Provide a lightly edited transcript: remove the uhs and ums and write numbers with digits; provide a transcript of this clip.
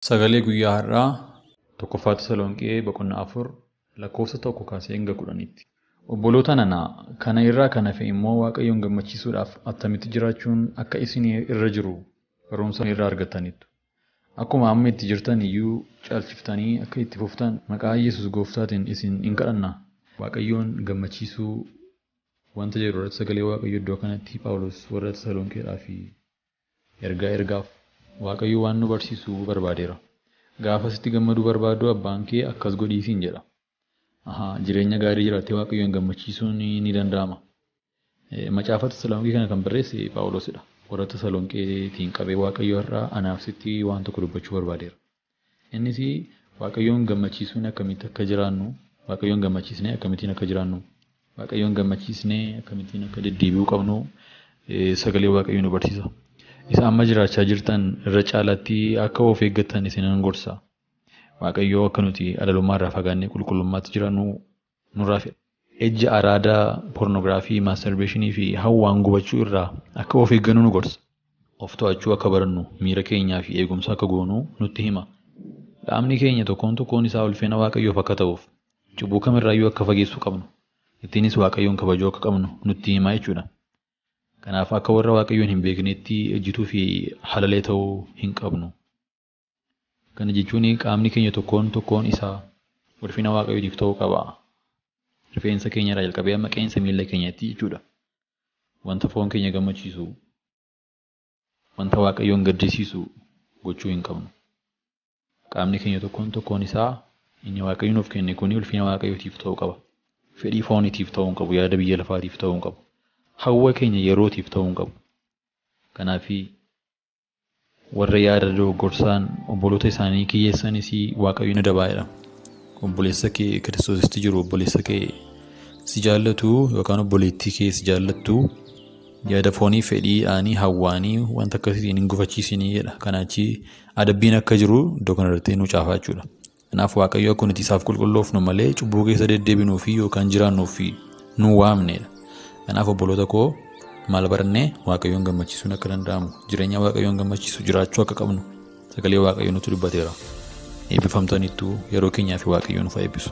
Sagalee guyyaa har'aa tokkoffaa Tasalonqee boqonnaa 4 lakkoofsa 1 kaasee hanga 10tti. Obboloota nanaa kana irraa kan hafe immoo Waaqayyoon gammachiisuudhaaf attamitti jiraachuun akka isin irra jiru barumsa irraa argattaniittu. Akkuma amma itti jirtan iyyuu caalchiftanii akka itti fuftan maqaa Yesuus Gooftaatiin isin hin kadhannaa. Waaqayyoon gammachiisuu wanta jedhu irratti sagalee Waaqayyoo iddoo kanatti Phaawulos warra Tasalonqeedhaaf ergaaf Waaqayyo waan nu barsiisuu barbaadeera. Gaafa sitti gammaduu barbaadu abbaan kee akkas godhiisiin jedha. Jireenya gaarii jiraattee Waaqayyoon gammachiisuun ni danda'ama. Macaafa Tasalonqee kana kan barreesse Phaawulosidha. Warra Tasalonqeetiin qabee Waaqayyo irraa anaaf sitti waan tokko dubbachuu barbaadeera. Innis Waaqayyoon gammachiisuun akkamitti akka jiraannu, Waaqayyoon gammachiisnee akkamittiin akka jiraannu, Waaqayyoon gammachiisnee akkamittiin akka deddeebi'uu qabnu sagalee Waaqayyoo nu barsiisa. Isa amma jiraachaa jirtan irra caalaatti akka of eeggattan isinan gorsa. Waaqayyoo akka nuti adalummaa irraa fagaannee qulqullummaatti jiraannu nurraa fedha. Ejja araadaa, pornoogiraafii, maastarbeeshinii fi hawwaan gubachuu irraa akka of eeggannu nu gorsa. Of to'achuu akka barannu, miira keenyaa fi eegumsa akka goonu nutti hima. Qaamni keenya tokkoon tokkoon isaa ulfina Waaqayyoof akka ta'uuf, cubbuu kamirraayyuu akka fageessuu qabnu, ittiinis Waaqayyoon kabajuu akka qabnu nutti hima jechuudha. Kanaaf akka warra Waaqayyoon hin beeknetti ejjituu fi halalee ta'uu hin qabnu. Kana jechuun qaamni keenya tokkoon tokkoon isaa ulfina Waaqayyootiif ta'uu qaba. Rifeensa keenya irraa jalqabee amma qeensa miila keenyatti jechuudha. Wanta foon keenya gammachiisu, wanta Waaqayyoon gaddisiisu gochuu hin qabnu. Qaamni keenya tokkoon tokkoon isaa inni Waaqayyoon of kenne kuni ulfina Waaqayyootiif ta'uu qaba. Fedhii fooniitiif ta'uu hin qabu, yaada biyya lafaatiif ta'uu hin qabu. Hawwa keenya yerootiif ta'uu hin qabu. Kanaaf warra yaada doggorsaan obboloota isaanii kiyyeessanis Waaqayyoon adabaadha. Obboleessa kee Kiristoositti jiru obboleessa kee si jaallatu yookaan obboleettii kee si jaallattu yaada foonii fedhiidhaanii hawwaanii wanta akkasiitiin hin gufachiisinii jedha. Kanaachi adabbiin akka jiru iddoo kanarratti nu caafaa jechuudha. Kanaaf Waaqayyo akka nuti isaaf qulqulloofnu malee cubbuu keessa deddeebinuu fi yookaan jiraannuu fi nu waamnedha. Kanaaf obboloota koo maal barannee Waaqayyoon gammachiisuun akka danda'amu, jireenya Waaqayyoon gammachiisu jiraachuu akka qabnu sagalee Waaqayyoo nutti dubbateera. Eebbifamtaniittuu yeroo keenyaa fi Waaqayyoon nuuf eebbisu.